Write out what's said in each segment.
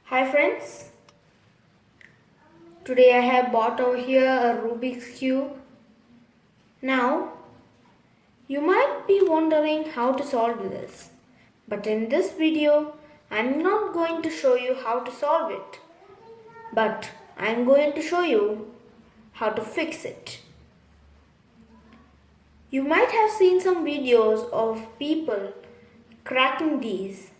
Hi friends, today I have bought over here a Rubik's Cube. Now, you might be wondering how to solve this, but in this video, I'm not going to show you how to solve it, but I'm going to show you how to fix it. You might have seen some videos of people cracking these.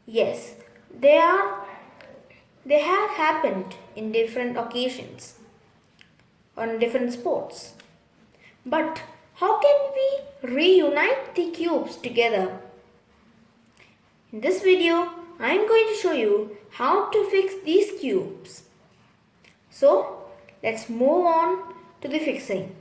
Yes, they have happened in different occasions on different sports. But how can we reunite the cubes together? In this video, I am going to show you how to fix these cubes. So, let's move on to the fixing.